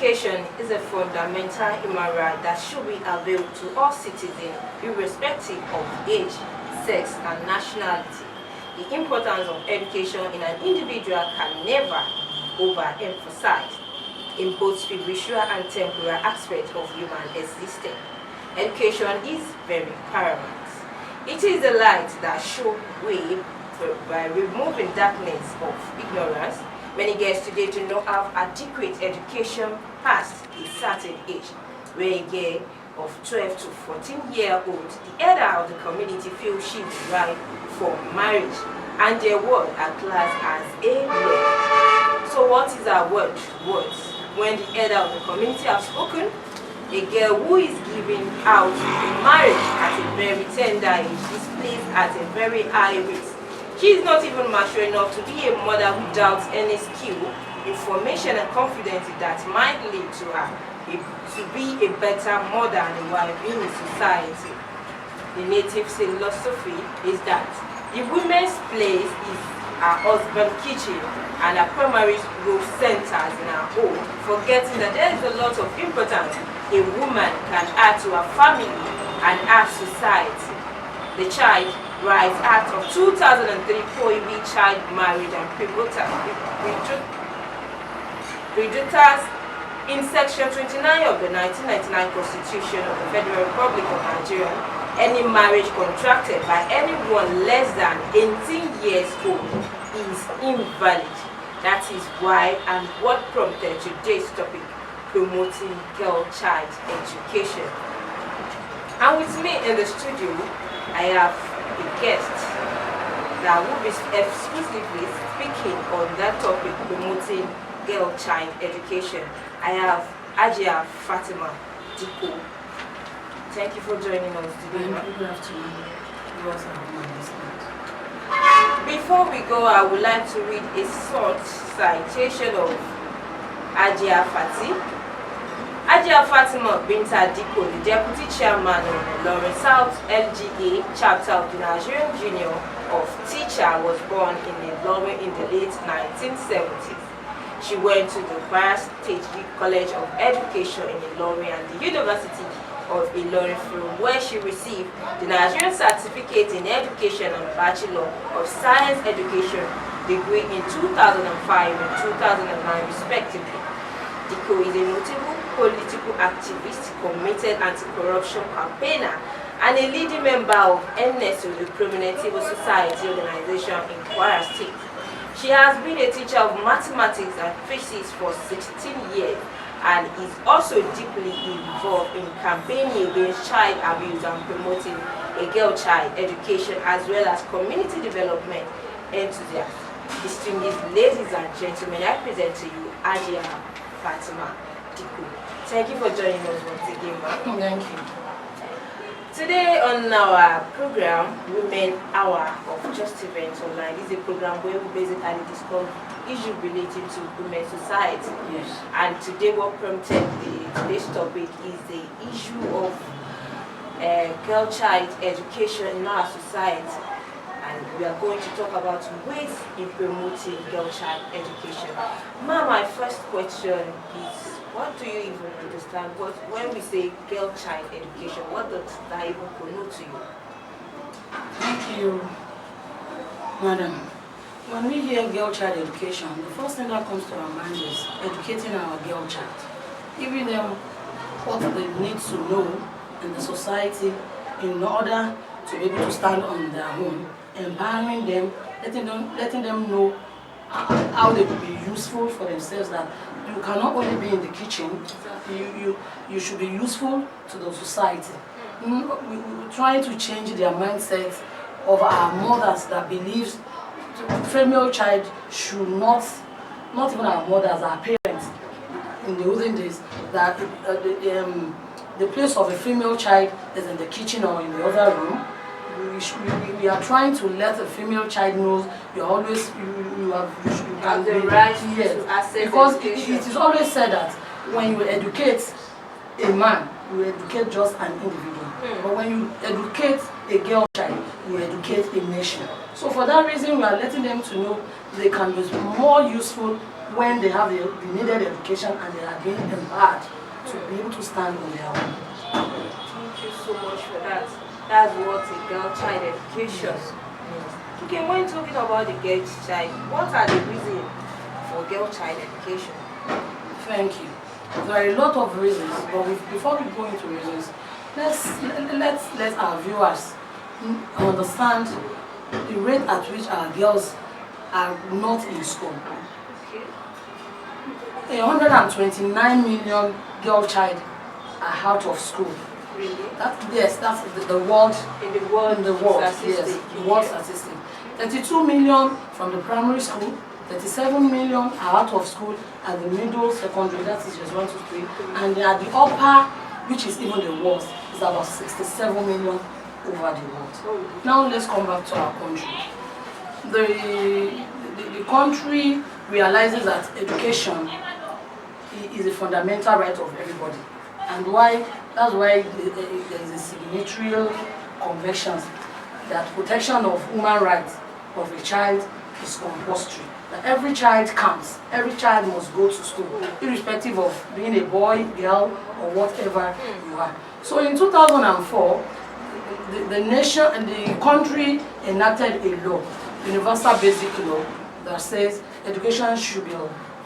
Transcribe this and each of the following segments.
education is a fundamental human right that should be available to all citizens, irrespective of age, sex, and nationality. The importance of education in an individual can never overemphasized in both spiritual and temporal aspects of human existence. Education is very paramount. It is the light that shows way by removing darkness of ignorance. Many girls today do not have adequate education past a certain age, where a girl of 12 to 14-year-old, the elder of the community feels she is right for marriage, and their word are classed as a law. So what is our word? Words. When the elder of the community have spoken, a girl who is giving out in marriage at a very tender age is placed at a very high risk. She is not even mature enough to be a mother without any skill, information, and confidence that might lead to her to be a better mother and a wife in society. The native philosophy is that the woman's place is her husband's kitchen and her primary role centers in her home, forgetting that there is a lot of importance a woman can add to her family and her society. The Child Rights Act of 2003 prohibits child marriage and predators. In Section 29 of the 1999 Constitution of the Federal Republic of Nigeria, any marriage contracted by anyone less than 18 years old is invalid. That is why and what prompted today's topic, promoting girl-child education. And with me in the studio, I have a guest that will be exclusively speaking on that topic, promoting girl-child education. I have Ajia Fatima Diko. Thank you for joining us today. Good afternoon. Before we go, I would like to read a short citation of Ajia Fati. Ajia Fatima Binta Diko, the Deputy Chairman of the Lawrence South LGA chapter of the Nigerian Union of Teachers, was born in Ilorin in the late 1970s. She went to the Kwara State College of Education in Ilorin and the University of Ilorin, from where she received the Nigerian Certificate in Education and Bachelor of Science Education degree in 2005 and 2009 respectively. Diko is a notable political activist, committed anti-corruption campaigner, and a leading member of NSO, the prominent civil society organization in Kwara State. She has been a teacher of mathematics and physics for 16 years and is also deeply involved in campaigning against child abuse and promoting a girl-child education as well as community development enthusiasts. Distinguished ladies and gentlemen, I present to you Ajia Fatima Diko. Thank you for joining us once again, ma'am. Thank you. Today on our program, Women Hour of Just Events Online, this is a program where we basically discuss issues related to women's society. Yes. And today what prompted today's topic is the issue of girl-child education in our society. And we are going to talk about ways in promoting girl-child education. Ma'am, my first question is, what do you even understand? When we say girl-child education, what does that even connote to you? Thank you, madam. When we hear girl-child education, the first thing that comes to our mind is educating our girl child, giving them what they need to know in the society in order to be able to stand on their own, empowering them, letting them know how they will be useful for themselves, that you cannot only be in the kitchen, you should be useful to the society. We're trying to change their mindset of our mothers that believes female child should not even our mothers, our parents in the olden days, that the place of a female child is in the kitchen or in the other room. We are trying to let a female child know you always you have the right to access because education. it is always said that when you educate a man, you educate just an individual. But when you educate a girl child, you educate a nation. So for that reason, we are letting them to know they can be more useful when they have the needed education and they are being empowered to be able to stand on their own. Thank you so much for that. That's what a girl child education means. Okay, when talking about the girl child, what are the reasons for girl child education? Thank you. There are a lot of reasons, but before we go into reasons, let's let our viewers understand the rate at which our girls are not in school. Okay. 129 million girl child are out of school. Really? Yes, that's the world. In the world. Yes, the world statistic. 32 million from the primary school, 37 million are out of school at the middle secondary, that is just 1 to 3, and at the upper, which is even the worst, is about 67 million over the world. Now let's come back to our country. The country realizes that education is a fundamental right of everybody, and that's why there is a signatory convention that protection of human rights of a child is compulsory. That every child counts. Every child must go to school, irrespective of being a boy, girl, or whatever you are. So in 2004, the nation and the country enacted a law, universal basic law, that says education should be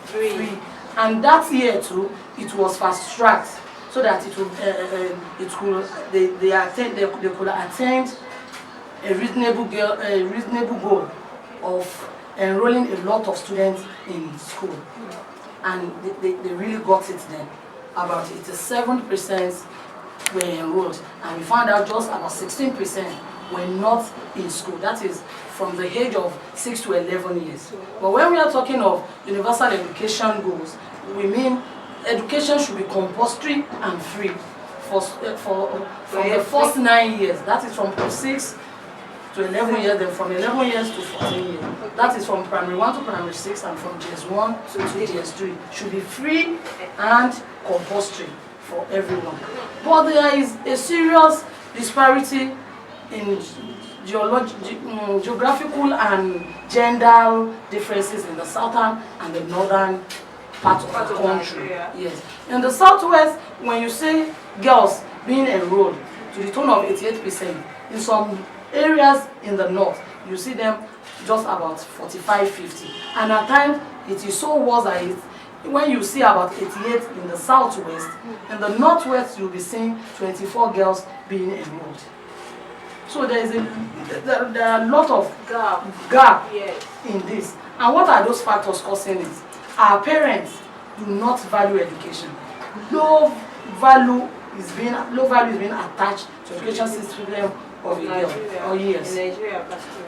free. And that year too, it was fast-tracked so that they could attain a reasonable goal of enrolling a lot of students in school, and they really got it then. About 87% were enrolled, and we found out just about 16% were not in school. That is from the age of 6 to 11 years. But when we are talking of universal education goals, we mean education should be compulsory and free from the first 9 years. That is from 6 to 11 years, then from 11 years to 14 years. That is from primary 1 to primary 6, and from GS1 to GS3. Should be free and compulsory for everyone. But there is a serious disparity in geographical and gender differences in the southern and the northern part of the country. Yes. In the southwest, when you say girls being enrolled to the tune of 88%, in some areas in the north, you see them just about 45-50, and at times it is so worse that when you see about 88 in the southwest, in the northwest you'll be seeing 24 girls being enrolled. So there are a lot of gap in this. And what are those factors causing it? Our parents do not value education. Low value is being attached to education system of a girl or years.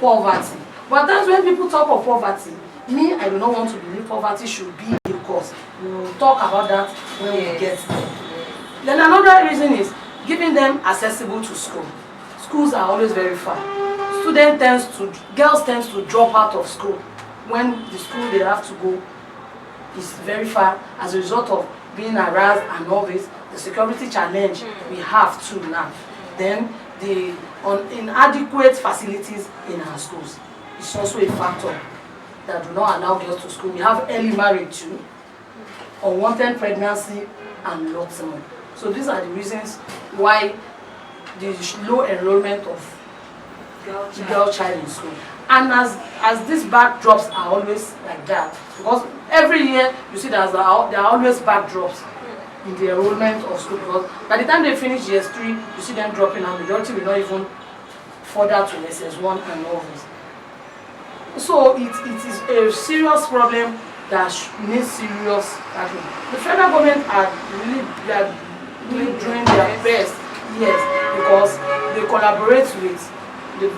Poverty. But that's when people talk of poverty. Me, I do not want to believe poverty should be a cause. We will talk about that when we get there. Then another reason is giving them accessible to school. Schools are always very far. Girls tend to drop out of school when the school they have to go is very far as a result of being harassed and all this. The security challenge we have too now. Then the inadequate facilities in our schools is also a factor that do not allow girls to school. We have early marriage too, unwanted pregnancy, and lots more. So these are the reasons why the low enrollment of girl child in school. And as these backdrops are always like that, because every year you see there are always backdrops in the enrollment of school, because by the time they finish GS3, you see them dropping, and majority will not even further to SS1 and all this. So it is a serious problem that needs serious tackling. The federal government are really doing their best, yes, because they collaborate with the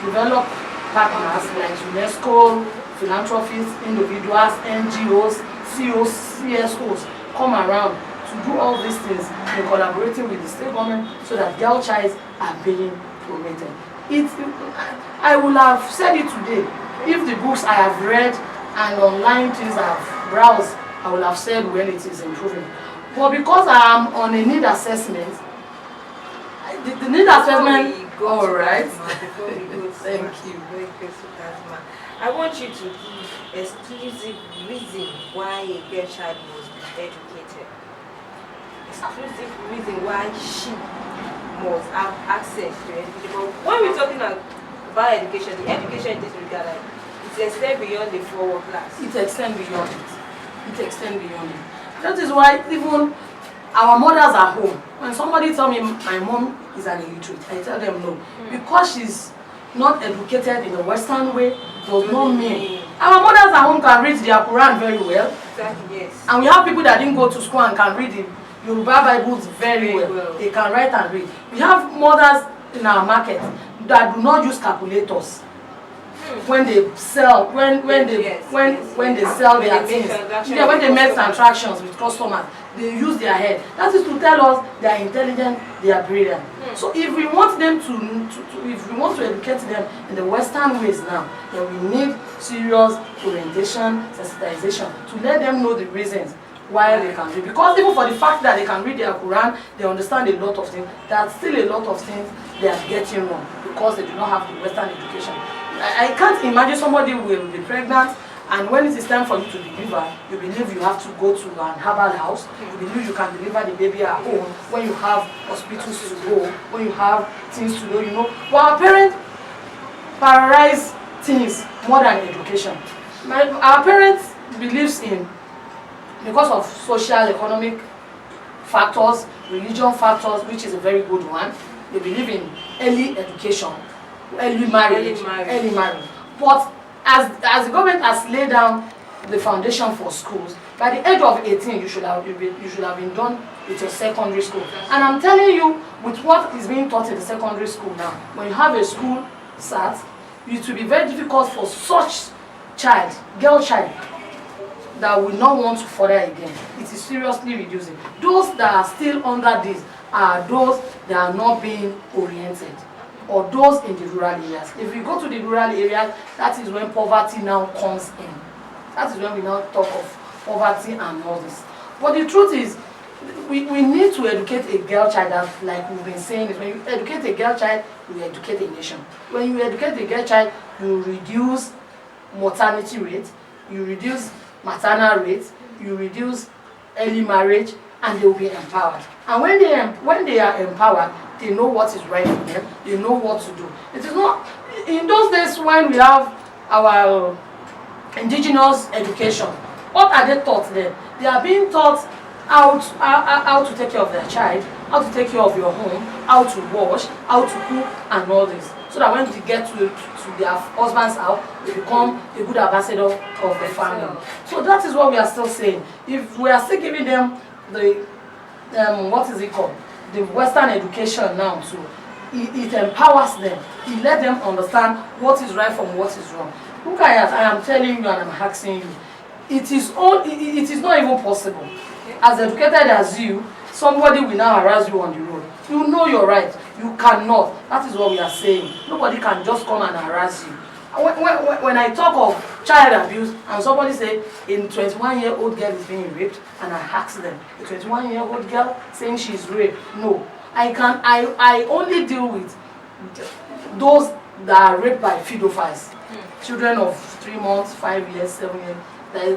developed partners like UNESCO, philanthropists, individuals, NGOs, COs, CSOs come around to do all these things in collaborating with the state government so that girl child are being promoted. I will have said it today. If the books I have read and online things I have browsed, I will have said when it is improving. But because I am on a need assessment, the need assessment go All to right. that, ma, before we go to Thank that, you. before we go to that, ma, I want you to give exclusive reason why a girl child must be educated. Exclusive reason why she must have access to education. But when we're talking about education, the education in this regard, like, it extends beyond the forward class. It extends beyond it. It extends beyond it. That is why even our mothers at home, when somebody tell me my mom is an illiterate, I tell them no. Because she's not educated in the Western way does not mean. Our mothers at home can read their Quran very well. Exactly, yes. And we have people that didn't go to school and can read the Yoruba Bibles very well. They can write and read. We have mothers in our market that do not use calculators when they sell, when they sell their things. Yeah, when they make transactions with customers, they use their head. That is to tell us they are intelligent, they are brilliant. So if we want them if we want to educate them in the Western ways now, then we need serious orientation, sensitization to let them know the reasons why they can read. Because even for the fact that they can read their Quran, they understand a lot of things. There are still a lot of things they are getting wrong because they do not have the Western education. I can't imagine somebody will be pregnant and when it is time for you to deliver, you believe you have to go to an herbal house, you believe you can deliver the baby at home, when you have hospitals to go, when you have things to do, you know. But our parents prioritize things more than education. Our parents believes in, because of social, economic factors, religion factors, which is a very good one, they believe in early education, early marriage. But as the government has laid down the foundation for schools, by the age of 18, you should have been done with your secondary school. And I'm telling you, with what is being taught in the secondary school now, when you have a school SAT, it will be very difficult for such child, girl child, that will not want to further again. It is seriously reducing. Those that are still under this are those that are not being oriented, or those in the rural areas. If we go to the rural areas, that is when poverty now comes in. That is when we now talk of poverty and all this. But the truth is, we need to educate a girl child, that, like we've been saying, is when you educate a girl child, you educate a nation. When you educate a girl child, you reduce mortality rate, you reduce maternal rate, you reduce early marriage, and they will be empowered. And when they are empowered, they know what is right for them, they know what to do. It is not, in those days when we have our indigenous education, what are they taught then? They are being taught how to take care of their child, how to take care of your home, how to wash, how to cook, and all this. So that when they get to their husband's house, they become a good ambassador of the family. So that is what we are still saying. If we are still giving them the, what is it called? The Western education now too, it empowers them. It lets them understand what is right from what is wrong. Look at it, I am telling you and I'm asking you. It is not even possible. As educated as you, somebody will now harass you on the road. You know you're right. You cannot. That is what we are saying. Nobody can just come and harass you. When I talk of child abuse and somebody say a 21-year-old girl is being raped, and I ask them, a 21-year-old girl saying she's raped? No. I only deal with those that are raped by pedophiles. Children of 3 months, 5 years, 7 years.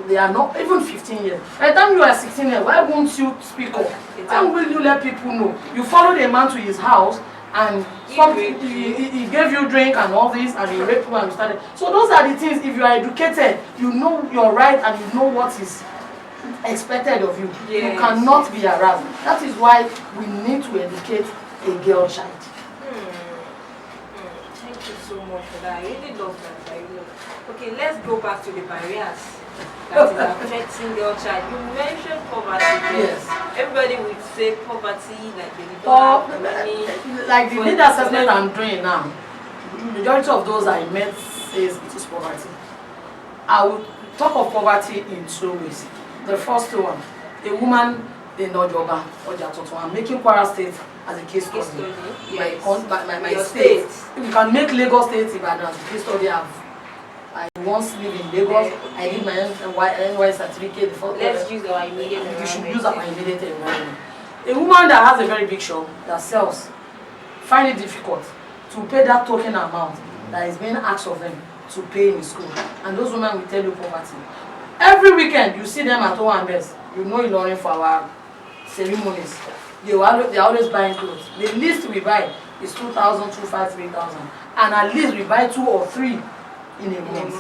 They are not even 15 years. By the time you are 16 years, why won't you speak up? Why will you let people know? You followed a man to his house and he gave you drink and all this, and he raped you and you started. So those are the things. If you are educated, you know your right and you know what is expected of you. Yes. You cannot be harassed. That is why we need to educate a girl child. Thank you so much for that. I really love that. I really love. Okay, let's go back to the barriers that is affecting girl child. You mentioned poverty. Yes. Everybody would say poverty, like they don't have money. Like the need assessment I'm doing now, the majority of those I met says it is poverty. I will talk of poverty in 2 ways. The first one, a woman in Ojoba, Ojatoto, I'm making Kwara State as a case study. Yes. My state. You can make Lagos State Ibadan as a case study. I once lived in Lagos. I did my NY certificate. Let's use our immediate environment. You should use our immediate environment. A woman that has a very big shop that sells, find it difficult to pay that token amount that is being asked of them to pay in school. And those women will tell you poverty. Every weekend you see them at O&S. You know Ilorin for our ceremonies. They are always buying clothes. The least we buy is 2,000, 2,500, 3,000. And at least we buy 2 or 3 in a month.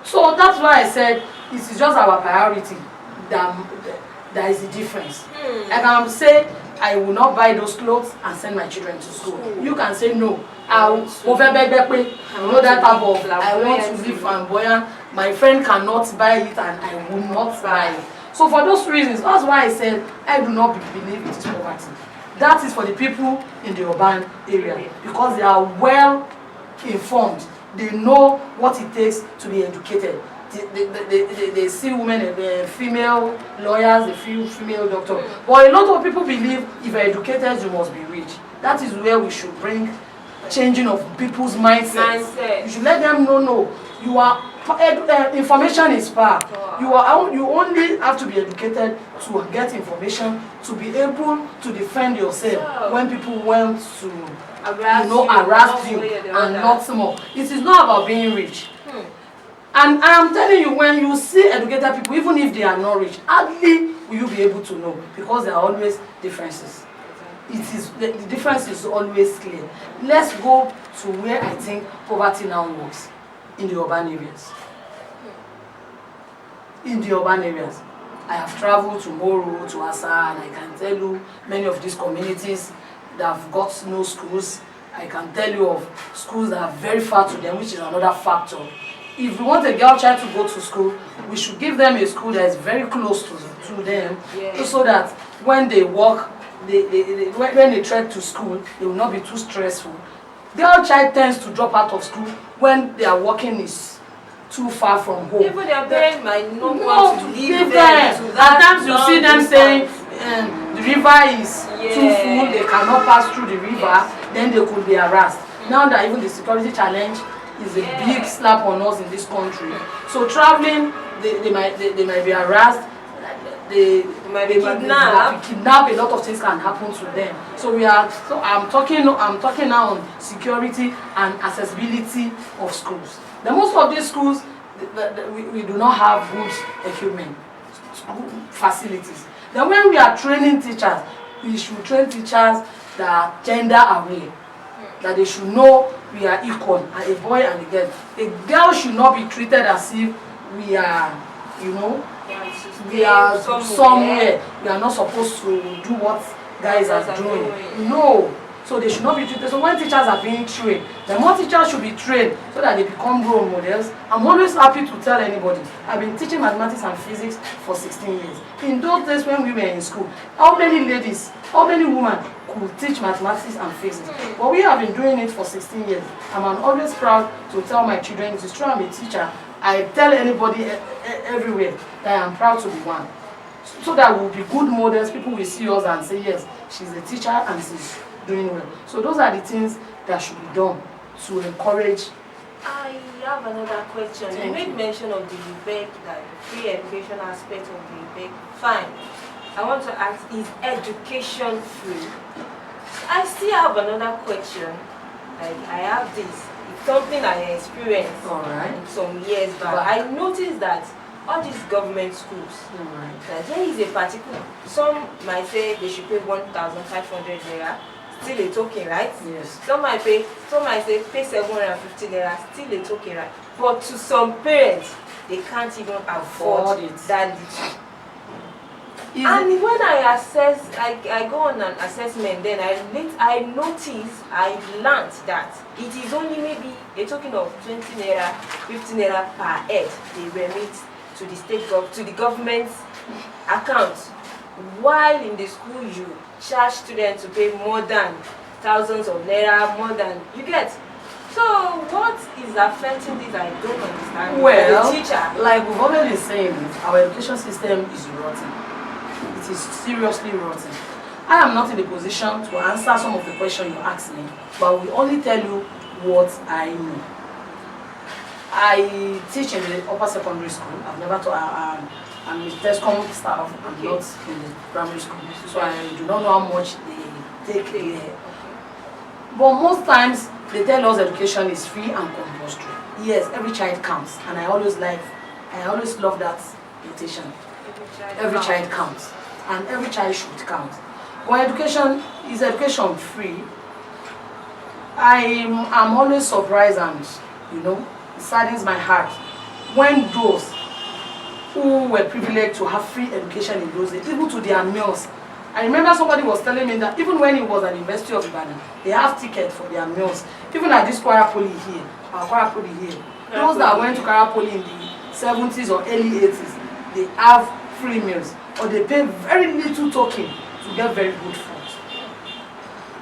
So that's why I said it is just our priority that is the difference. I can say I will not buy those clothes and send my children to school. You can say no. I know that type of I want to live flamboyant. My friend cannot buy it and I will not buy it. So for those reasons, that's why I said I do not believe it is poverty. That is for the people in the urban area because they are well informed. They know what it takes to be educated. They see women, the female lawyers, the female doctors. But a lot of people believe if you're educated, you must be rich. That is where we should bring changing of people's mindsets. You should let them know, no, you are information is power. You only have to be educated to get information to be able to defend yourself when people want to harass you and not more. It is not about being rich. And I am telling you, when you see educated people, even if they are not rich, hardly will you be able to know because there are always differences. The difference is always clear. Let's go to where I think poverty now works, in the urban areas. In the urban areas. I have traveled to Moro, to Asa, and I can tell you many of these communities that have got no schools. I can tell you of schools that are very far to them, which is another factor. If we want a girl child to go to school, we should give them a school that is very close to them, so that when they walk, when they trek to school, they will not be too stressful. Girl child tends to drop out of school when their walking is too far from home. Even their parents might not want to leave them. At times you see them saying the river is too full, they cannot pass through the river, then they could be harassed. Now that even the security challenge is a big slap on us in this country. So traveling, they might be harassed, they might be kidnapped. A lot of things can happen to them. So I'm talking now on security and accessibility of schools. The most of these schools, we do not have good equipment, school facilities. Then when we are training teachers, we should train teachers that are gender aware, that they should know we are equal, and a boy and a girl. A girl should not be treated as if we are, we are somewhere. We are not supposed to do what guys are doing. No. So they should not be treated. So when teachers are being trained, the more teachers should be trained so that they become role models. I'm always happy to tell anybody, I've been teaching mathematics and physics for 16 years. In those days when we were in school, how many ladies, how many women could teach mathematics and physics? But we have been doing it for 16 years. I'm always proud to tell my children, it is true I'm a teacher. I tell anybody everywhere that I am proud to be one. So that we'll be good models, people will see us and say, yes, she's a teacher and she's doing well. So those are the things that should be done to encourage. I have another question. You made mention of the debate, that the free education aspect of the debate. Fine. I want to ask, is education free? I still have another question. I have this. It's something I experienced some years back. I noticed that all these government schools, that there is a particular, some might say they should pay 1,500 naira, still a token, right? Yes. Some might say pay 750 naira, still a token, right? But to some parents, they can't even afford that little. And when I go on an assessment, then I notice, I learned that it is only maybe a token of 20 naira, 50 naira per head they remit to the to the government's account. While in the school you charge students to pay more than thousands of naira, more than you get. So what is affecting this? I don't understand. Well, as a teacher, like we've already been saying, our education system is rotten. It is seriously rotten. I am not in the position to answer some of the questions you asked me, but I will only tell you what I know. I teach in the upper secondary school. I've never taught. I'm a TESCOM staff. I'm not in the primary school, so I do not know how much they take there. But most times, they tell us education is free and compulsory. Yes, every child counts, and I always love that notation. Every child counts, and every child should count. But education free? I'm always surprised, and it saddens my heart when those who were privileged to have free education in those days, even to their meals. I remember somebody was telling me that even when he was at the University of Ibadan, they have tickets for their meals. Even at this Kwara Poly here, those that went to Kwara Poly in the 70s or early 80s, they have free meals, or they pay very little token to get very good food.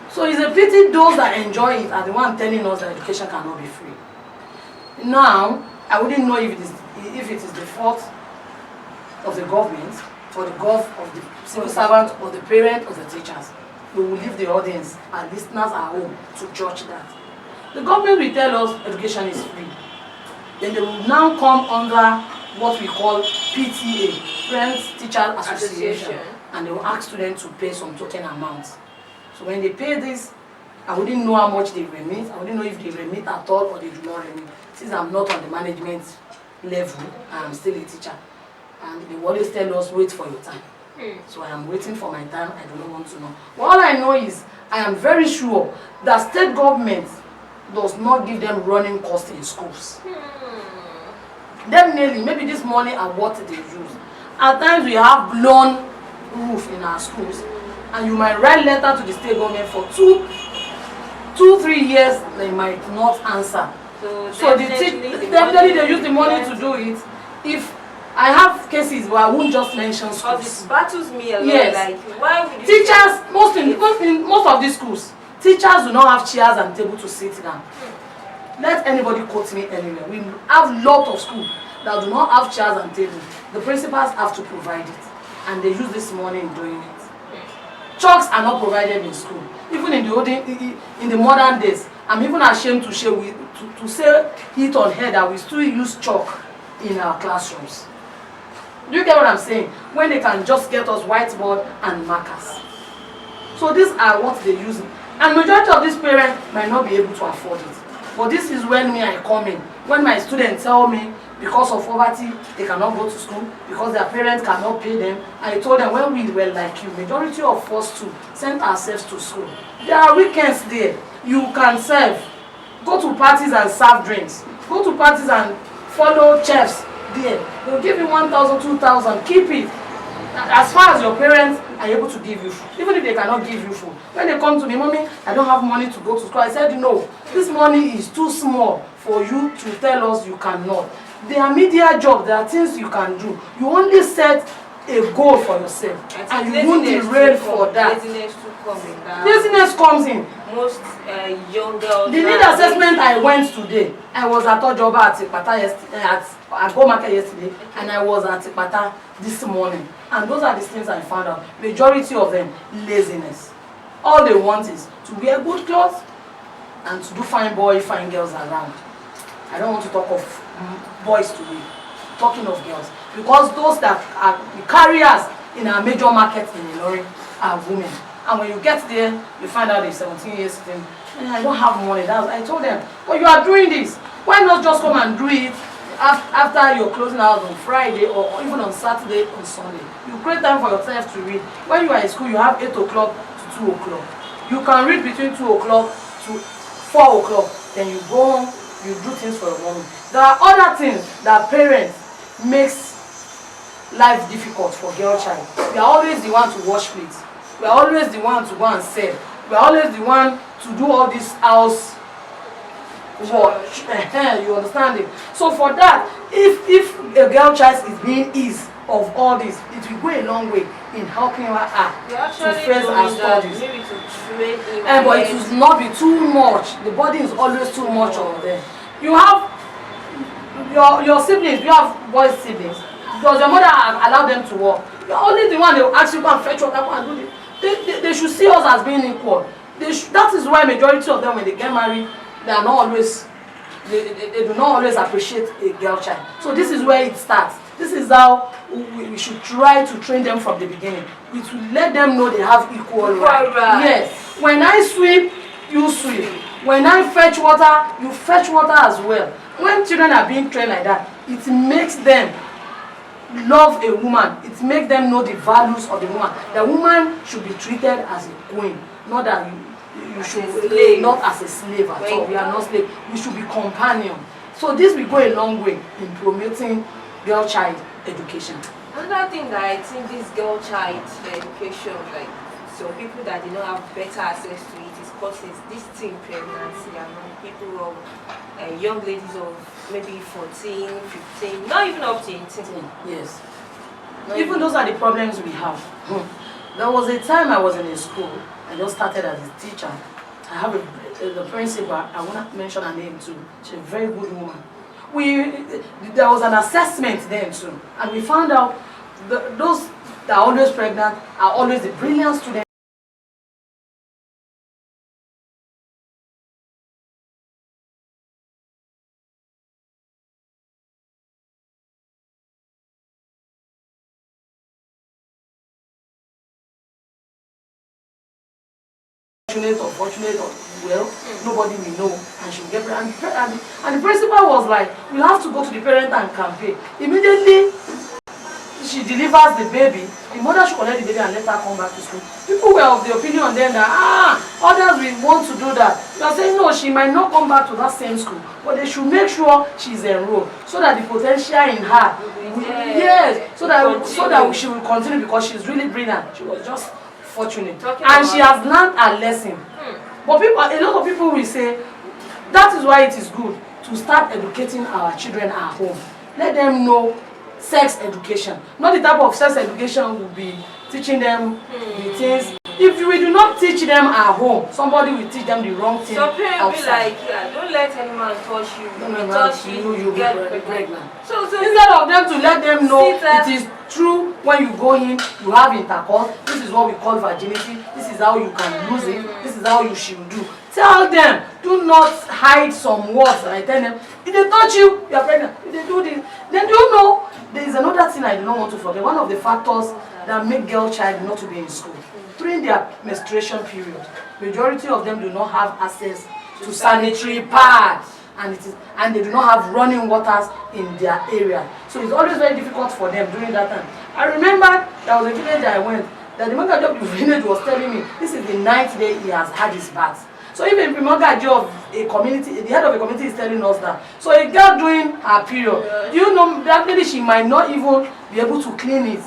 So it's a pity those that enjoy it are the ones telling us that education cannot be free. Now, I wouldn't know if it is the fault of the government, or the of the civil servant, or the parent, or the teachers. We will leave the audience and listeners at home to judge that. The government will tell us education is free. Then they will now come under what we call PTA, Parents Teachers Association, and they will ask students to pay some token amounts. So when they pay this, I wouldn't know how much they remit. I wouldn't know if they remit at all or they do not remit. Since I'm not on the management level, I'm still a teacher. And they always tell us, wait for your time. So I am waiting for my time. I don't want to know. But all I know is, I am very sure that state government does not give them running costs in schools. Definitely, maybe this money are what they use. At times we have blown roof in our schools, and you might write letter to the state government for 2-3 years, they might not answer. So definitely they use the money to do it. If I have cases where I won't just mention schools. It battles me a lot. Yes. Like, why would teachers, in most of these schools, teachers do not have chairs and table to sit down. Let anybody quote me anywhere. We have lot of schools that do not have chairs and tables. The principals have to provide it, and they use this money in doing it. Chalks are not provided in school. Even in the modern days, I'm even ashamed to say it on head that we still use chalk in our classrooms. Do you get what I'm saying? When they can just get us whiteboard and markers. So these are what they use. And majority of these parents might not be able to afford it. But this is when I come in. When my students tell me because of poverty they cannot go to school, because their parents cannot pay them, I told them, when we were like you, majority of us too sent ourselves to school. There are weekends there. You can serve. Go to parties and serve drinks. Go to parties and follow chefs there. They'll give you 1,000, 2,000. Keep it. As far as your parents are able to give you food, even if they cannot give you food. When they come to me, mommy, I don't have money to go to school. I said, no, this money is too small for you to tell us you cannot. There are media jobs, there are things you can do. You only set a goal for yourself, and you won't derail for that. Laziness comes in. Most young girls. The need assessment I went today, I was at Ojoba at Ipata yesterday, at Go Market yesterday, and I was at Ipata this morning. And those are the things I found out. Majority of them, laziness. All they want is to wear good clothes and to do fine boys, fine girls around. I don't want to talk of boys today, talking of girls. Because those that are the carriers in our major markets in Ilorin are women. And when you get there, you find out they're 17 years sitting, I don't have money. I told them, but you are doing this. Why not just come and do it after you're closing out on Friday or even on Saturday or Sunday? You create time for yourself to read. When you are in school, you have 8 o'clock to 2 o'clock. You can read between 2 o'clock to 4 o'clock. Then you go home, you do things for your mommy. There are other things that parents makes life difficult for girl child. We are always the one to wash plates. We are always the one to go and sell. We are always the one to do all this house work. You understand it? So for that, if a girl child is being eased of all this, it will go a long way in helping her to face her studies. But it will not be too much. The body is always too much on them. You have your siblings, you have boys siblings. Does your mother allow them to work? You're only the one they will ask you to go and fetch water and do this. They should see us as being equal. That is why majority of them, when they get married, they are not always, they do not always appreciate a girl child. So this is where it starts. This is how we should try to train them from the beginning. We should let them know they have equal rights. Yes. When I sweep, you sweep. When I fetch water, you fetch water as well. When children are being trained like that, it makes them love a woman. It makes them know the values of the woman. The woman should be treated as a queen, not that you should not as a slave at all. We are not slaves. We should be companions. So this will go a long way in promoting girl child education. Another thing that I think this girl child education, like some people that did not have better access to it, is causes this teen pregnancy among people of young ladies of maybe 14, 15, not even up to 18. Yes. Even those are the problems we have. There was a time I was in a school. I just started as a teacher. I have the principal, I want to mention her name too. She's a very good woman. There was an assessment then too, and we found out those that are always pregnant are always the brilliant students. Fortunate or well, nobody will know, and she'll get pregnant. And the principal was like, we'll have to go to the parent and campaign. Immediately she delivers the baby, the mother should collect the baby and let her come back to school. People were of the opinion then that others will want to do that. They are saying no, she might not come back to that same school, but they should make sure she's enrolled so that the potential in her so that she will continue, because she's really brilliant. She was just fortunate, and she has learned a lesson. But a lot of people will say that is why it is good to start educating our children at home. Let them know sex education, not the type of sex education will be teaching them the things. If we do not teach them at home, somebody will teach them the wrong thing. So parents be like, don't let any man touch you. Touch you get pregnant. So instead of them to let them know it is true, when you go in, you have intercourse. This is what we call virginity. This is how you can use it. This is how you should do. Tell them, do not hide some words. And I tell them, if they touch you, you are pregnant. If they do this, then do you know there is another thing I do not want to forget. One of the factors that make girl child not to be in school, during their menstruation period, majority of them do not have access to sanitary pads, and they do not have running waters in their area. So it's always very difficult for them during that time. I remember there was a village I went, that the manager of the village was telling me this is the 9th day he has had his bath. So even the manager of a community, the head of a community is telling us that. So a girl during her period, you know, that lady, she might not even be able to clean it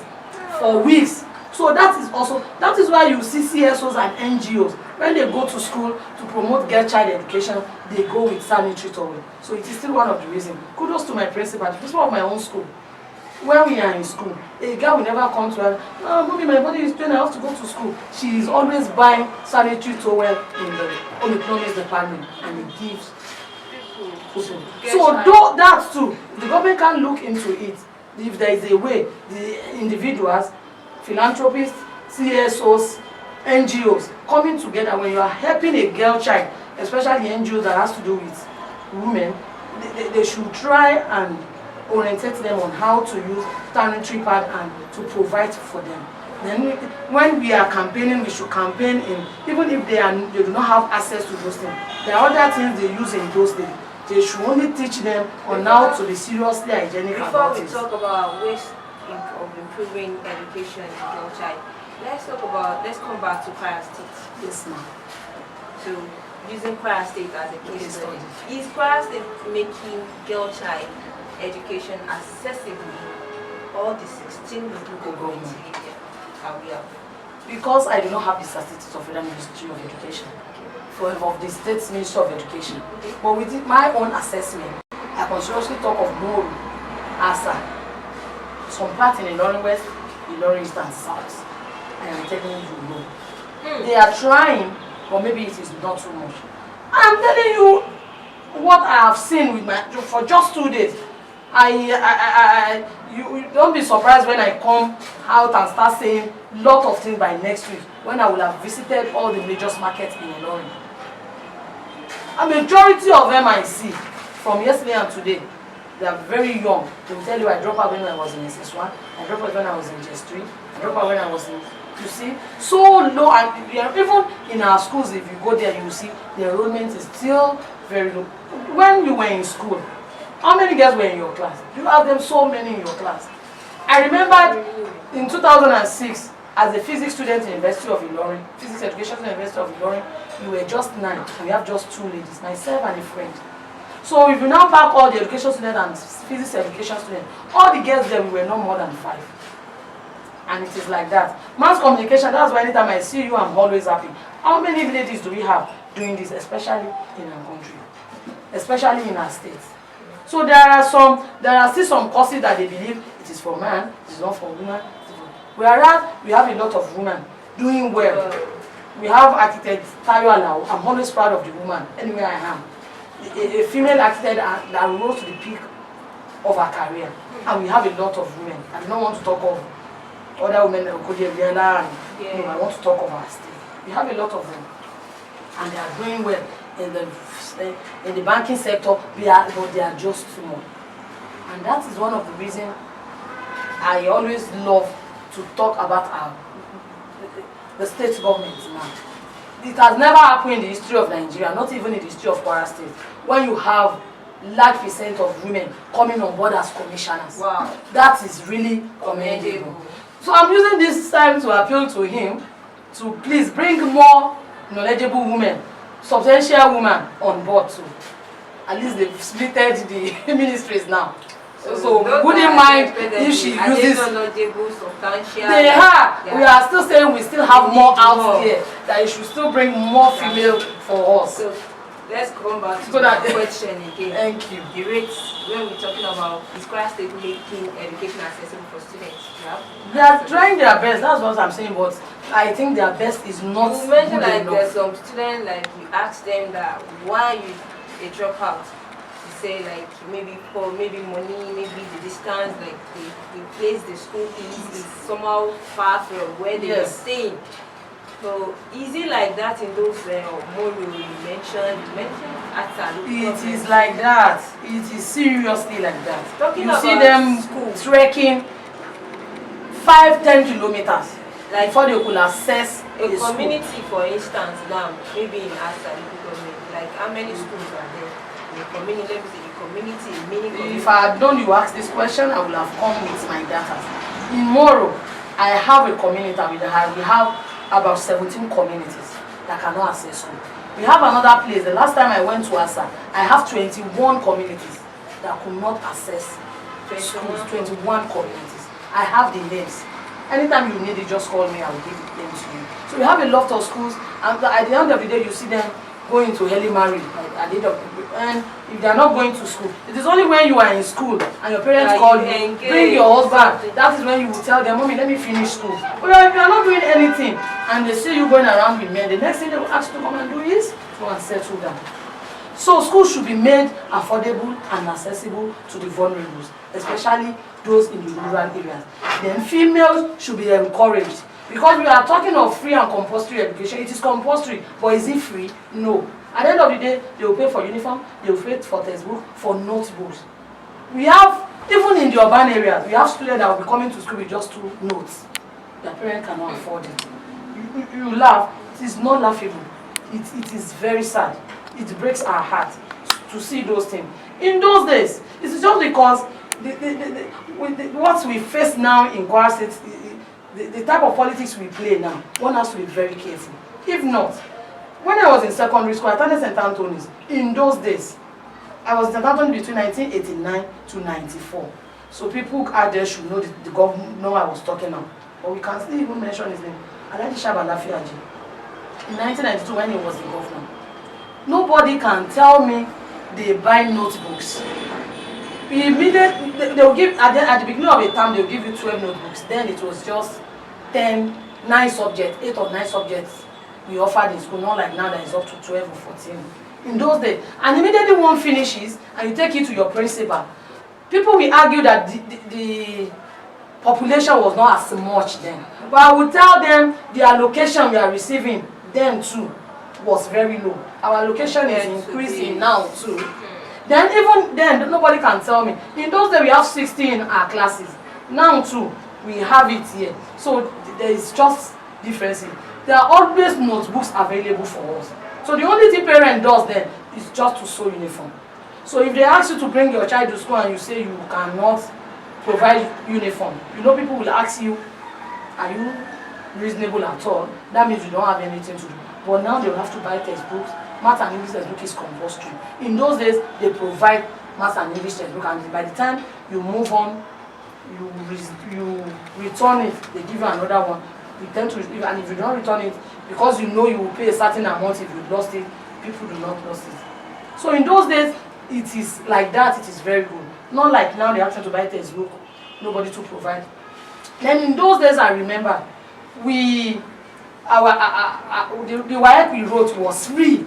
for weeks. So that is why you see CSOs and NGOs, when they go to school to promote girl child education, they go with sanitary towel. So it is still one of the reasons. Kudos to my principal, the principal of my own school. When we are in school, a girl will never come to her, mommy, my body is pain, I have to go to school. She is always buying sanitary towel in the home economics department, and it gives people. So though that too, the government can look into it. If there is a way, the individuals, philanthropists, CSOs, NGOs coming together, when you are helping a girl child, especially NGOs that has to do with women, they should try and orientate them on how to use sanitary pad and to provide for them. Then when we are campaigning, we should campaign in, even if they do not have access to those things. There are other things they use in those days. They should only teach them on how to be seriously hygienic about it. Before we talk about ways of improving education in girl child, let's come back to Kwara State. Yes, ma'am. So using Kwara State as a case study, is Kwara State making girl child education accessible all the 16 local government areas? Because I do not have the statistics of the Ministry of Education, of the State Ministry of Education. But with my own assessment, I continuously talk of Moru, Asa, some parts in Ilorin West, Ilorin East and South. I am telling you no. They are trying, but maybe it is not too much. I'm telling you what I have seen with for just 2 days. You don't be surprised when I come out and start saying a lot of things by next week, when I will have visited all the major markets in Ilorin. A majority of them I see from yesterday and today, they are very young. They will tell you, I dropped out when I was in SS1, I dropped out when I was in JS3, I dropped out when I was in You see, so low, and even in our schools, if you go there, you will see the enrollment is still very low. When you were in school, how many girls were in your class? You have them so many in your class. I remember in 2006, as a physics student in the University of Ilorin, physics education in the University of Ilorin, we were just 9, and we have just 2 ladies, myself and a friend. So if you now pack all the education students and physics education students, all the girls there, we were not more than 5. And it is like that. Mass communication, that's why anytime I see you, I'm always happy. How many ladies do we have doing this, especially in our country, especially in our states? So there are still some courses that they believe it is for man, it is not for women. Whereas we have a lot of women doing well. We have architect Tayo Alao. I'm always proud of the woman, anywhere I am. A female architect that rose to the peak of her career. And we have a lot of women. I don't want to talk of other women, no, I want to talk of our state. We have a lot of them. And they are doing well in the banking sector, but they are just small. And that is one of the reasons I always love to talk about the state government now. It has never happened in the history of Nigeria, not even in the history of Kwara State, when you have large percent of women coming on board as commissioners. Wow. That is really commendable. So I'm using this time to appeal to him to please bring more knowledgeable women, substantial women on board too. At least they've splitted the ministries now. So wouldn't mind if she uses. They are. We are still saying we still have more out there. That you should still bring more female for us. So let's come back to the question again. Thank you. The rates, when we're talking about is Kwara State making education accessible for students? They are trying their best. That's what I'm saying. But I think their best is not. You mentioned good like enough. there's some students like we ask them that why they drop out. Say like maybe for maybe money, maybe the distance, like the place the school is somehow far from where they are staying. So is it like that in those Moro you mentioned it is like that. It is seriously like that. Talking you see them trekking 5-10 kilometers like before they could access a the community school. For instance now, maybe in Asali government, like how many schools are there? The community, let me say the community, meaning community. If I had known you asked this question, I would have come with my data. In Moro, I have a community. We have about 17 communities that cannot access school. We have another place. The last time I went to Asa, I have 21 communities that could not access schools. 21 communities. I have the names. Anytime you need it, just call me. I will give them to you. So we have a lot of schools, and at the end of the day, you see them going to early marriage at the end of the, and if they are not going to school, it is only when you are in school and your parents call you, bring your husband, that is when you will tell them, Mommy, let me finish school. But if you are not doing anything and they see you going around with men, the next thing they will ask you to come and do is go and settle down. So schools should be made affordable and accessible to the vulnerables, especially those in the rural areas. Then females should be encouraged. Because we are talking of free and compulsory education. It is compulsory, but is it free? No. At the end of the day, they will pay for uniform, they will pay for textbook, for notebooks. We have, even in the urban areas, we have students that will be coming to school with just 2 notes. Their parents cannot afford it. You laugh, it is not laughable. It is very sad. It breaks our heart to see those things. In those days, it is just because what we face now in Kwara State, the type of politics we play now, one has to be very careful. If not, when I was in secondary school, I attended St. Anthony's. In those days, I was in St. Anthony's between 1989 to 94. So people out there should know the government know I was talking now. But we can still even mention his name. Alhaji Shabalafiaji. In 1992, when he was the governor, nobody can tell me they buy notebooks. They will give at the beginning of a term, they will give you 12 notebooks. Then it was just 9 subjects, 8 or 9 subjects we offered in school, not like now that it's up to 12 or 14. In those days, and immediately one finishes and you take it to your principal, people will argue that the population was not as much then. But I will tell them the allocation we are receiving then too was very low. Our allocation is increasing now too. Then even then, nobody can tell me. In those days, we have 16 in our classes. Now too, we have it here. So there is just differences. There are always notebooks available for us. So the only thing parent does then is just to sew uniform. So if they ask you to bring your child to school and you say you cannot provide uniform, you know people will ask you, are you reasonable at all? That means you don't have anything to do. But now they will have to buy textbooks. Math and English textbook is compulsory. In those days, they provide math and English textbook, and by the time you move on, you return it, they give you another one. You tend to, and if you don't return it, because you know you will pay a certain amount if you lost it, people do not lose it. So in those days, it is like that, it is very good. Not like now they have to buy textbook, nobody to provide. Then in those days, I remember, the WAEC we wrote was free.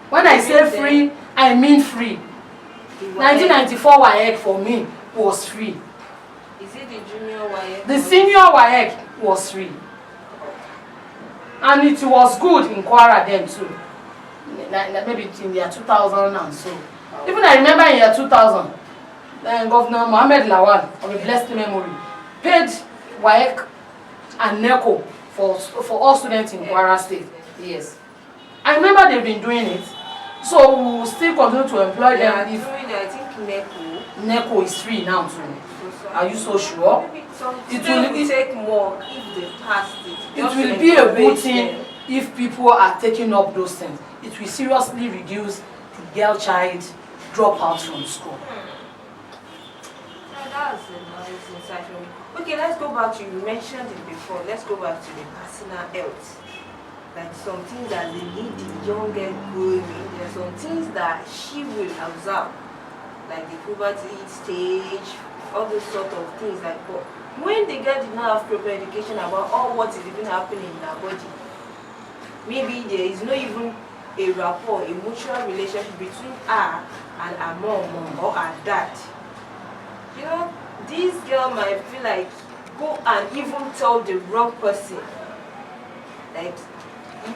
When I say free, I mean free. 1994 WAEC for me was free. Is it the junior WAEC? The senior WAEC was free. And it was good in Kwara then too. Maybe in the year 2000 and so. Even I remember in year 2000, Governor Mohammed Lawal, of a blessed memory, paid WAEC and NECO for all students in Kwara State. Yes. I remember they've been doing it. So we will still continue to employ them. If I think NECO is free now too. Are you so sure? It will take more if they pass it. It will be a good thing if people are taking up those things. It will seriously reduce the girl child dropout from school. That's a nice insight. Okay, let's go back to, you mentioned it before, let's go back to the personal health. Like some things that they need the young girl growing. There are some things that she will observe, like the puberty stage, all those sort of things. Like, but when the girl did not have proper education about all what is even happening in her body, maybe there is not even a rapport, a mutual relationship between her and her mom or her dad. You know, this girl might feel like go and even tell the wrong person. Like,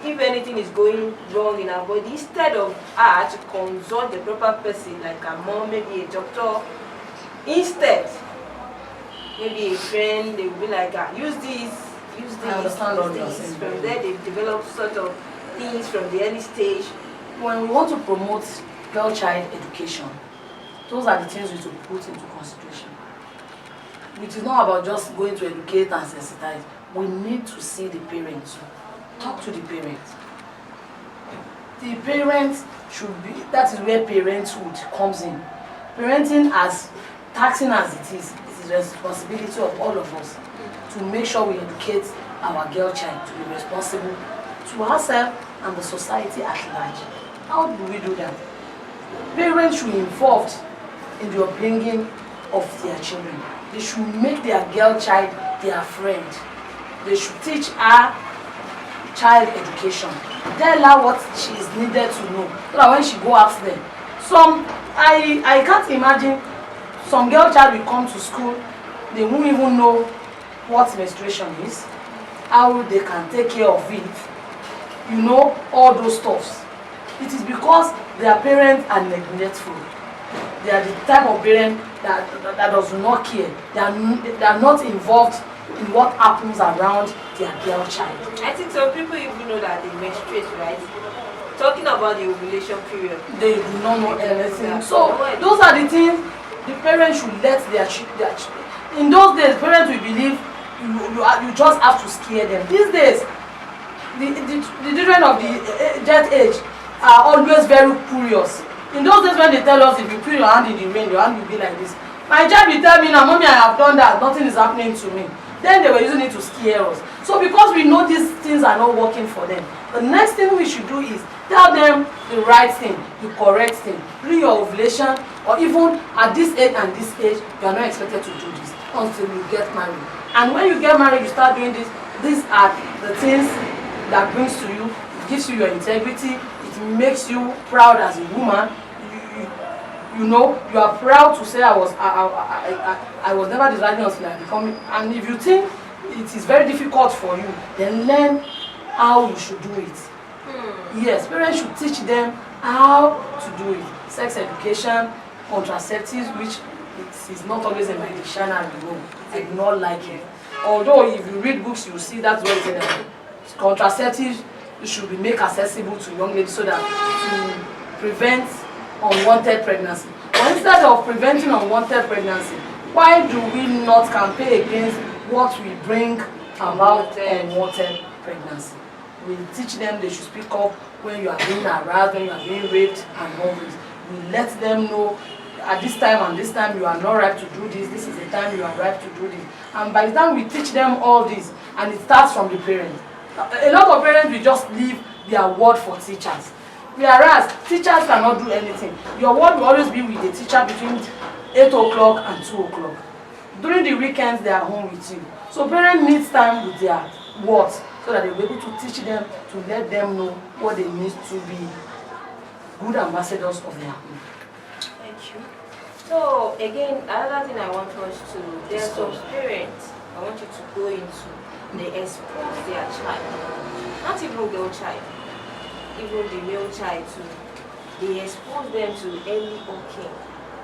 if anything is going wrong in her body, instead of her to consult the proper person, like her mom, maybe a doctor, instead, maybe a friend, they will be like, use this, I understand what you're saying. From there, they develop sort of things from the early stage. When we want to promote girl-child education, those are the things we should put into consideration. It is not about just going to educate and sensitize. We need to see the parents. Talk to the parents. The parents should be, that is where parenthood comes in. Parenting, as taxing as it is the responsibility of all of us to make sure we educate our girl child to be responsible to herself and the society at large. How do we do that? Parents should be involved in the upbringing of their children. They should make their girl child their friend. They should teach her child education. Tell her what she is needed to know. So that when she go out there, I can't imagine some girl child will come to school, they won't even know what menstruation is, how they can take care of it, you know, all those stuffs. It is because their parents are neglectful. They are the type of parent that does not care. They are not involved in what happens around their girl child. I think some people even know that they menstruate, right? Talking about the ovulation period. They do not know anything. So those are the things the parents should let their children. In those days, parents will believe you just have to scare them. These days, the children of the that age are always very curious. In those days when they tell us if you put your hand in the rain, your hand will be like this. My child will tell me now, mommy, I have done that, nothing is happening to me. Then they were using it to scare us. So because we know these things are not working for them, the next thing we should do is tell them the right thing, the correct thing. During your ovulation, or even at this age and this age, you are not expected to do this until you get married. And when you get married, you start doing this. These are the things that brings to you, it gives you your integrity, it makes you proud as a woman. You know, you are proud to say I was never desiring until I become. And if you think it is very difficult for you, then learn how you should do it. Yes, parents should teach them how to do it. Sex education, contraceptives, which it is not always in my dictionary. No, I do not like it. Although if you read books, you see that's what it is. Contraceptives should be made accessible to young ladies so that to prevent unwanted pregnancy. But instead of preventing unwanted pregnancy, why do we not campaign against what we bring about unwanted pregnancy? We teach them they should speak up when you are being harassed, when you are being raped, and all this. We let them know at this time and this time you are not ripe to do this, this is the time you are ripe to do this. And by the time we teach them all this, and it starts from the parents. A lot of parents will just leave their word for teachers. Whereas teachers cannot do anything. Your word will always be with the teacher between 8 o'clock and 2 o'clock. During the weekends, they are home with you. So parents need time with their words so that they will be able to teach them, to let them know what they need to be good ambassadors of their home. Thank you. So again, another thing I want us to, there are some parents I want you to go into, they expose their child, not even girl child, even the male child too. They expose them to any okay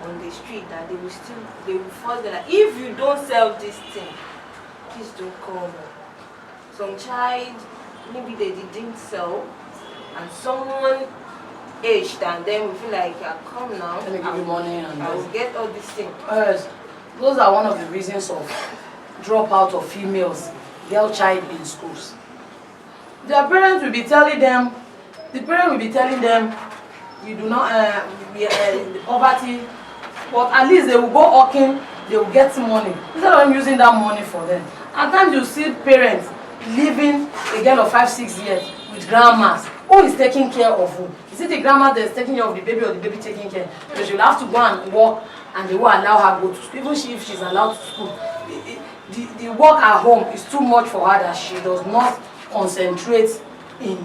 on the street that they will force them like, if you don't sell this thing, please don't come. Some child, maybe they didn't sell, and someone aged, and then we feel like, come now, let me give you money and I will get all these things. Yes, those are one of the reasons of dropout of females, girl child in schools. Their parents will be telling them, we do not, we are poverty, but at least they will go hawking, they will get money. Instead of using that money for them. At times you see parents leaving a girl of 5-6 years with grandmas. Who is taking care of who? Is it the grandma that is taking care of the baby or the baby taking care? Because she will have to go and work and they will allow her to go to school. Even if she's allowed to school. The work at home is too much for her that she does not concentrate in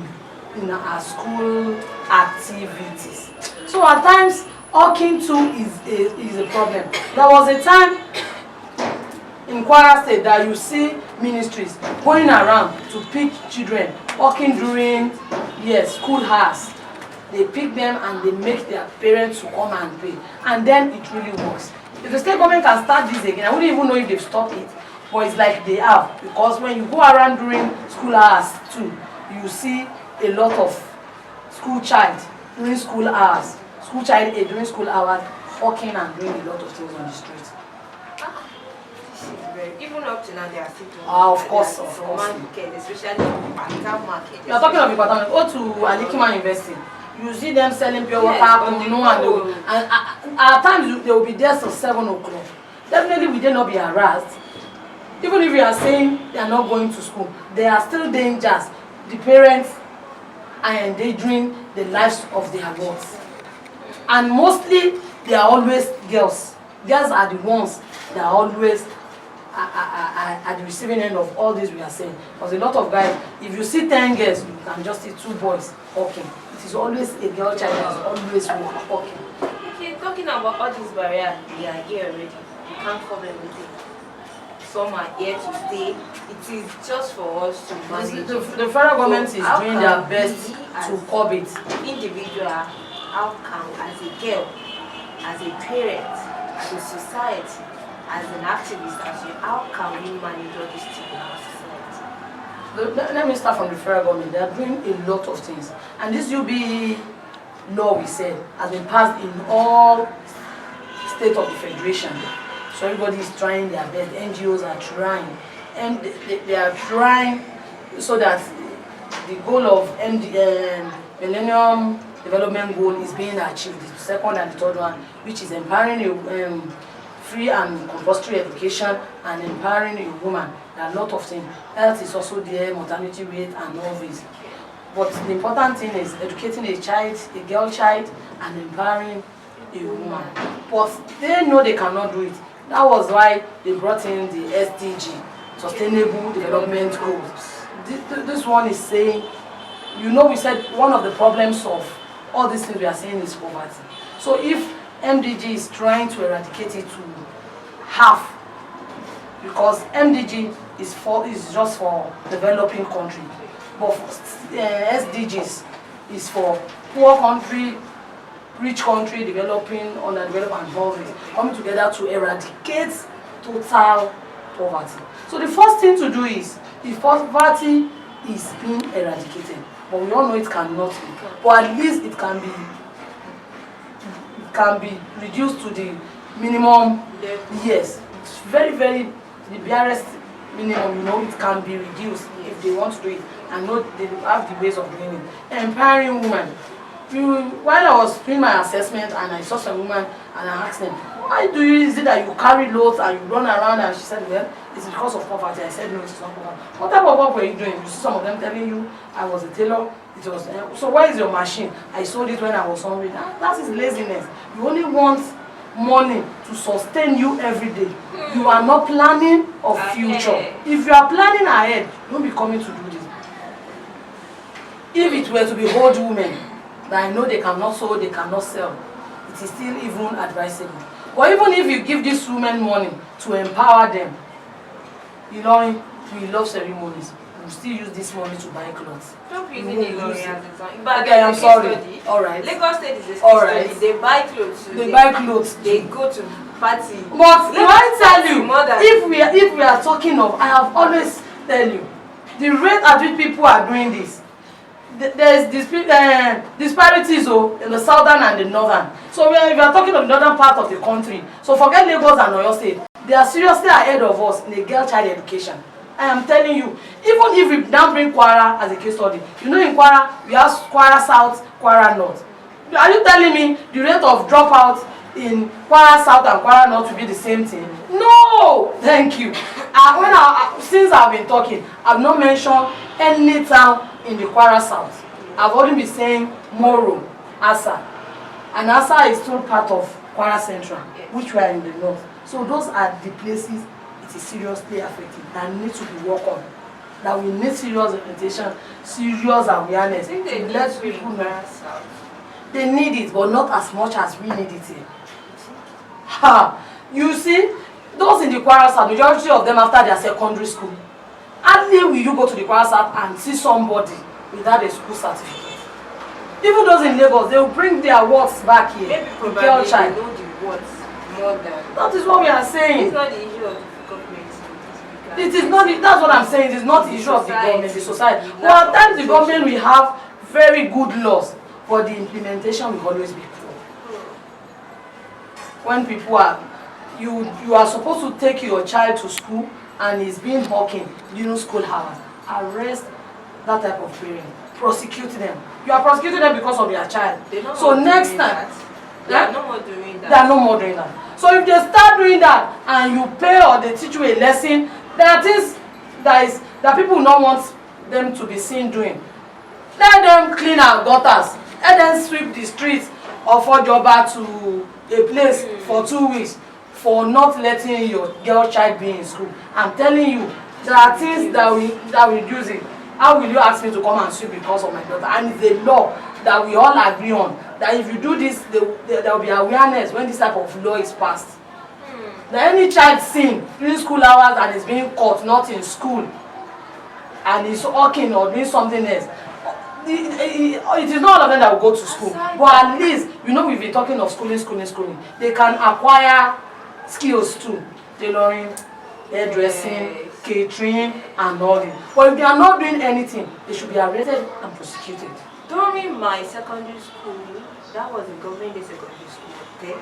her school activities. So at times, hawking too is a problem. There was a time in Kwara State that you see ministries going around to pick children, hawking during school hours. They pick them and they make their parents to come and pay. And then it really works. If the state government can start this again, I wouldn't even know if they've stopped it. But it's like they have. Because when you go around during school hours too, you see a lot of school child during school hours. School child during school hours hawking and doing a lot of things on the street. Even up to now, they are still doing of course. Market, especially Ipata market. You are talking of Ipata market. Go to Alikima University. You see them selling pure water, and at times they will be there till 7 o'clock. Definitely, we dare not be harassed. Even if we are saying they are not going to school, there are still dangers. The parents are endangering the lives of their wards. And mostly, they are always girls. Girls are the ones that are always at the receiving end of all this we are saying. Because a lot of guys, if you see 10 girls, you can just see 2 boys walking. It is always a girl child that is always walking. Okay, talking about all these barriers, they are here already. You can't cover everything. Some are here to stay. It is just for us to manage. The federal government is doing their best to curb it. Individual, how can, as a girl, as a parent, as a society, as an activist, as you, how can we manage all these things in our society? Let me start from the federal government. They are doing a lot of things. And this UB law, we said, has been passed in all states of the federation. So everybody is trying their best. NGOs are trying. And they are trying so that the goal of Millennium Development Goal is being achieved. The second and the third one, which is empowering free and compulsory education and empowering a woman. There are a lot of things. Health is also there, maternity rate and all this. But the important thing is educating a child, a girl child, and empowering a woman. But they know they cannot do it. That was why they brought in the SDG, Sustainable Development Goals. This one is saying, you know, we said one of the problems of all these things we are saying is poverty. So if MDG is trying to eradicate it to half, because MDG is just for developing country, but SDGs is for poor country, rich country, developing, underdeveloped, and all this, coming together to eradicate total poverty. So the first thing to do is, if poverty is being eradicated, but we all know it cannot be, but at least it can be reduced to the minimum. Yes, it's very, very the barest minimum. It can be reduced if they want to do it, and know they have the ways of doing it. Empowering women. While I was doing my assessment and I saw some women and I asked them, why is it that you carry loads and you run around? And she said, well, it's because of poverty. I said, no, it's not poverty. What type of work were you doing? You see some of them telling you, I was a tailor. So where is your machine? I sold it when I was hungry. That is laziness. You only want money to sustain you every day. You are not planning of future. If you are planning ahead, don't be coming to do this. If it were to be old women that I know they cannot sew, they cannot sell, it is still even advisable. But even if you give these women money to empower them, we love ceremonies. We still use this money to buy clothes. Stop using Ilorin as example. But okay, I'm sorry. All right. Lagos State is a case study. They buy clothes. They buy clothes. They go to party. But if I tell you, if we are talking of, I have always tell you, the rate at which people are doing this, there is disparities in the southern and the northern. So if you are talking of the northern part of the country, so forget Lagos and Oyo State, they are seriously ahead of us in the girl child education. I am telling you, even if we now bring Kwara as a case study, in Kwara, we have Kwara South, Kwara North. Are you telling me the rate of dropout in Kwara South and Kwara North will be the same thing? No, thank you. Since I've been talking, I've not mentioned any town in the Kwara South. I've only been saying Moro, Asa. And Asa is still part of Kwara Central, which we are in the north. So those are the places it is seriously affected that need to be worked on. That we need serious implementation, serious awareness. I think they need let people know. They need it, but not as much as we need it here. You see, those in the Kwara South, majority of them after their secondary school, hardly will you go to the Kwara South and see somebody without a school certificate. Even those in Lagos, they will bring their words back here. Maybe probably they know the words more than. That is what we are saying. It's not the issue of the government. It is not. That's what I'm saying. It is not the issue of the government, the society. Well, at times the government will have very good laws, but the implementation will always be poor. When people are, you are supposed to take your child to school and he's being hawking during school hours. Arrest that type of parent. Prosecute them. You are prosecuting them because of their child. So next time, they are no more doing that. They are no more doing that. So if they start doing that and you pay or they teach you a lesson, there are things that people will not want them to be seen doing. Let them clean our gutters. Let them sweep the streets or for Joba to a place for 2 weeks for not letting your girl child be in school. I'm telling you, there are things that will reduce it. How will you ask me to come and sweep because of my daughter? And it's a law that we all agree on. That if you do this, there will be awareness when this type of law is passed. That any child seen during school hours and is being caught not in school and is hawking or doing something else, it is not all of them that will go to school. But at least, we've been talking of schooling. They can acquire skills too. Tailoring, hairdressing, catering, and all that. But if they are not doing anything, they should be arrested and prosecuted. During my secondary school, that was a government secondary school, okay?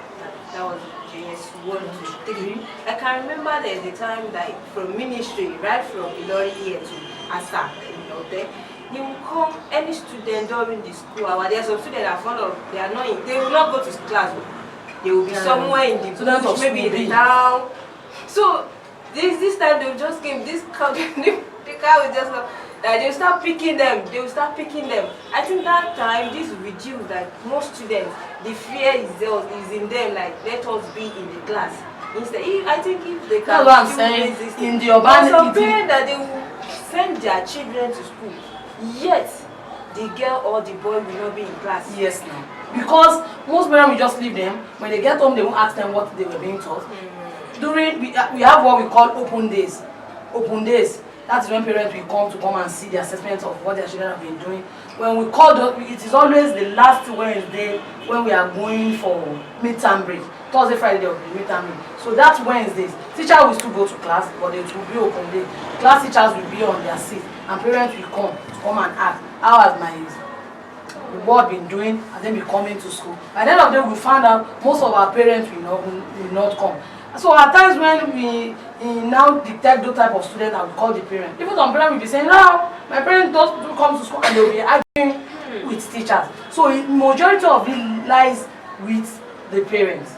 That was JS 1 to 3. I can remember there's a time that from ministry, right from Ilorin here to Asa, there, they will come, any student during the school hour, there are some students that they will not go to class. They will be somewhere in the bush, maybe in the town. So this time they will just came, the car will just come. They will start picking them. I think that time this reduced that most students, the fear is in them, like let us be in the class. Instead, I think if they can, that's what I'm saying. In the urban, some parents that they will send their children to school, yet the girl or the boy will not be in class. Yes, now. Because most parents will just leave them. When they get home, they won't ask them what they were being taught. We have what we call open days. That is when parents will come and see the assessment of what their children have been doing. When we call it is always the last Wednesday when we are going for midterm break. Thursday, Friday there will be midterm break. So that Wednesdays, teacher will still go to class, but it will be open day. Class teachers will be on their seat, and parents will come and ask, how has my board been doing? Has they been coming to school? By the end of the day, we found out most of our parents will not come. So at times when we now detect those type of students, I would call the parent. Even some parents will be saying, no, my parents don't come to school, and they'll be arguing with teachers. So majority of it lies with the parents.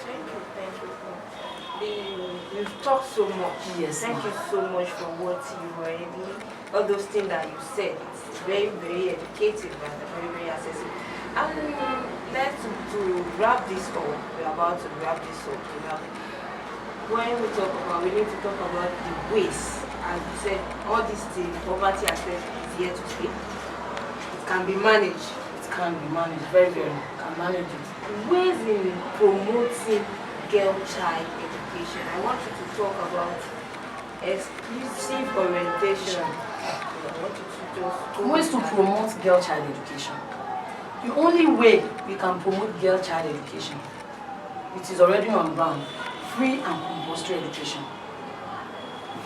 Thank you. You've talked so much. Yes. Thank you so much for what you already, all those things that you said. It's very, very educative and very, very accessible. And let's to wrap this up. We're about to wrap this up. When we talk about, we need to talk about the ways. As you said, all these things, poverty aspect is here to stay. It can be managed. It can be managed, very, very. Can manage it. Ways in promoting girl-child education. I want you to talk about exclusive orientation. I want you to just Ways to promote girl-child education. The only way we can promote girl-child education, it is already on ground, free and compulsory education.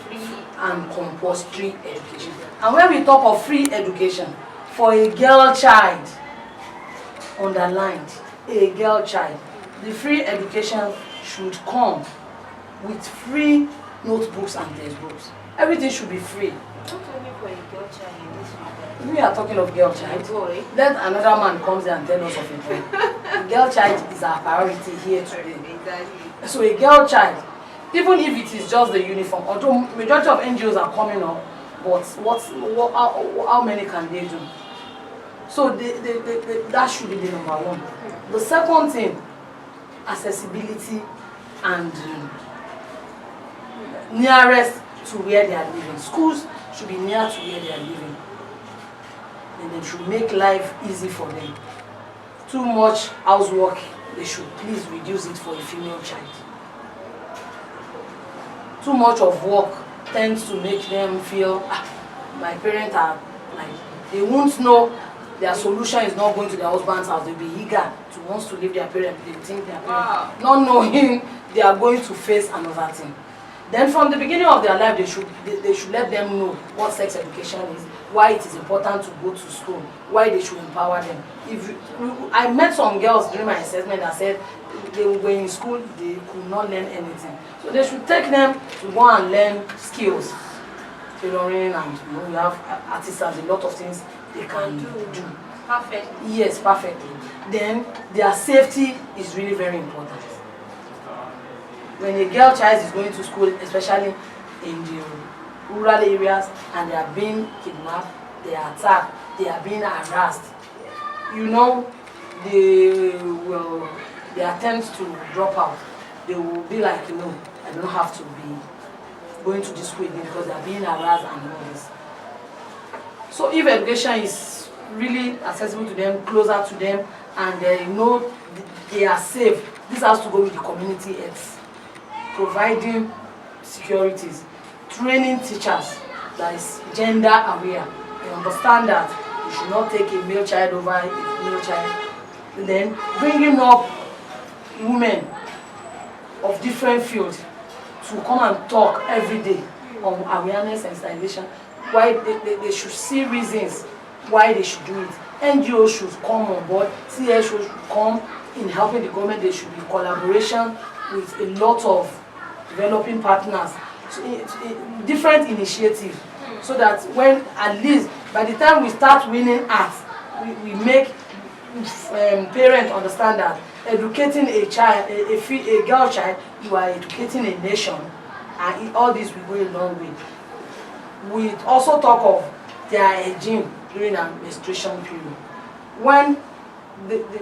Free and compulsory education. And when we talk of free education, for a girl child, underlined, a girl child, the free education should come with free notebooks and textbooks. Everything should be free. not only for a girl child in this regard. We are talking of girl child. Boy. Let another man comes there and tell us of a boy. The girl child is our priority here today. Exactly. So a girl child, even if it is just the uniform, although majority of NGOs are coming up, but how many can they do? So that should be the number one. The second thing, accessibility and nearest to where they are living. Schools should be near to where they are living. And they should make life easy for them. Too much housework, they should please reduce it for a female child. Too much of work tends to make them feel, my parents are like, they won't know their solution is not going to their husband's house. They'll be eager to want to leave their parents. They think their parents, not knowing they are going to face another thing. Then from the beginning of their life, they should let them know what sex education is, why it is important to go to school, why they should empower them. I met some girls during my assessment that said they were in school, they could not learn anything. So they should take them to go and learn skills, tailoring, and we have artisans, a lot of things they can do. Perfectly. Yes, perfectly. Then their safety is really very important. When a girl child is going to school, especially in the rural areas, and they are being kidnapped, they are attacked, they are being harassed, they attempt to drop out. They will be like, I don't have to be going to this school again because they are being harassed and all this. So if education is really accessible to them, closer to them, and they know they are safe, this has to go with the community health. Providing securities, training teachers that is gender aware. They understand that you should not take a male child over a female child. And then bringing up women of different fields to come and talk every day on awareness and sensitization. Why they should see reasons why they should do it. NGOs should come on board, CSOs should come in helping the government. There should be collaboration with a lot of developing partners, so different initiatives, so that when at least by the time we start winning arts, we make parents understand that educating a child, a girl child, you are educating a nation, and all this will go a long way. We also talk of their hygiene during an menstruation period. When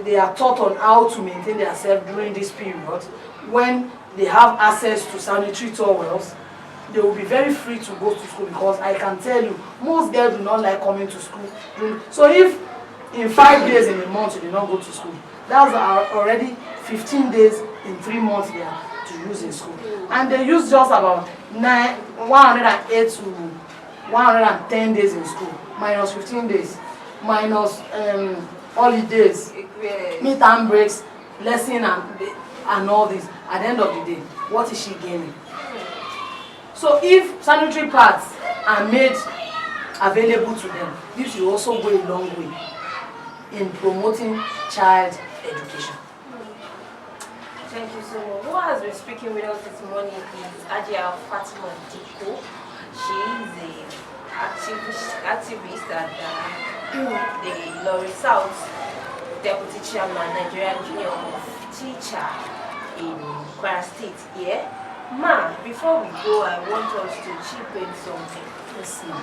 they are taught on how to maintain themselves during this period, when they have access to sanitary towels, they will be very free to go to school, because I can tell you, most girls do not like coming to school. So if in 5 days in a month you do not go to school, that's already 15 days in 3 months there to use in school. And they use just about 108 to 110 days in school, minus 15 days, minus holidays, midterm breaks, lesson and all this. At the end of the day, what is she gaining? So if sanitary pads are made available to them, this will also go a long way in promoting child education. Thank you so much. Who has been speaking with us this morning is Ajia Fatima Diko. She is an activist at the Lorry South Deputy Chairman, Nigerian Union of Teacher in Kwara State. Yeah? Ma, before we go, I want us to chip in something. Yes, ma'am.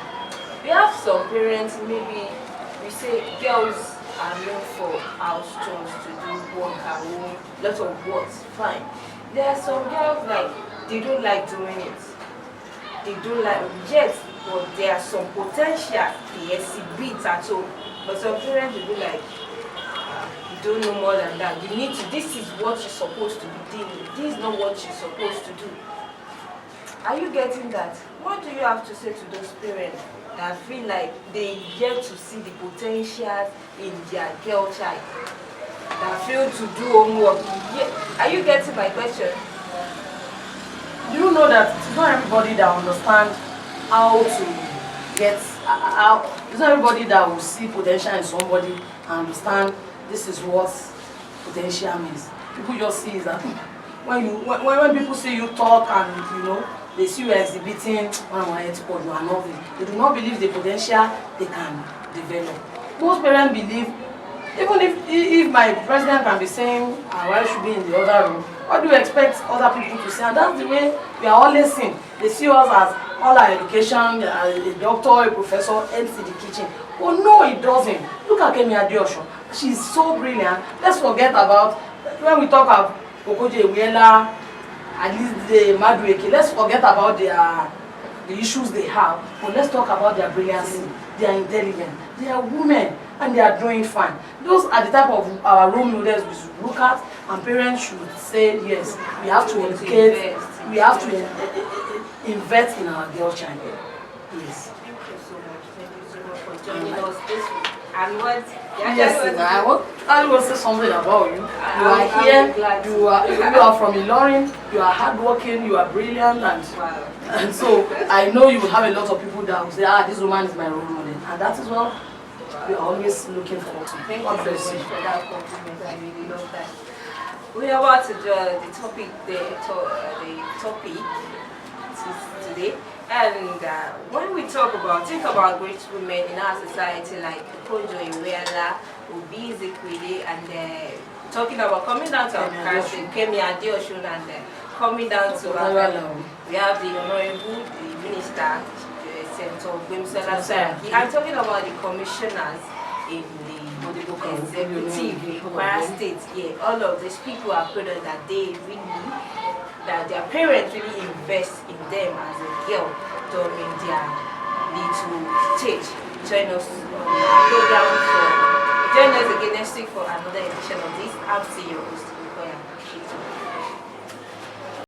We have some parents, maybe we say girls are known for house chores to do work at home, lots of works, fine. There are some girls like they don't like doing it. They don't like yet, but there are some potential they exhibit at home. But some parents will be like, you don't know more than that. You need to, this is what you're supposed to be doing. This is not what you're supposed to do. Are you getting that? What do you have to say to those parents that feel like they get to see the potential in their girl child, that fail to do homework? Are you getting my question? Do you know that it's not everybody that understands how to get, it's not everybody that will see potential in somebody and understand this is what potential means. People just see that when people see you talk and they see you exhibiting export, you are nothing. They do not believe the potential they can develop. Most parents believe, even if my president can be saying our wife should be in the other room, what do you expect other people to say? And that's the way we are always seen. They see us as all our education, a doctor, a professor, ends in the kitchen. Oh no, it doesn't. Look at Kemi Adeosun. She's so brilliant. Let's forget about, when we talk of Okoje Wiela, at least the Madueke, let's forget about the issues they have, but let's talk about their brilliancy. They are intelligent, they are women, and they are doing fine. Those are the type of our role models we should look at, and parents should say, yes, we have to educate, we have to invest in our girl child. Yes. Thank you so much. Thank you so much for joining us this week. And what? Yes, I will say something about you. You are here, you are from Ilorin, you are hardworking, you are brilliant, and so I know you will have a lot of people that will say, this woman is my role model. And that is what we are always looking forward to. Thank you so much for that compliment. I really love that. We are about to do the topic today. And when we think about great women in our society like Konjo Iweala, Obi Ezekwele, and talking about coming down to our country, Kemi Adeosun, and coming down to our, we have the Honorable, the Minister, Senator Gwemsola Saraki. I'm talking about the commissioners in the executive in Kwara State. Yeah, all of these people are products that they really, that their parents really invest in them as a girl during their little stage. Join us on our program join us again next week for another edition of this. I'm your host, Okoya.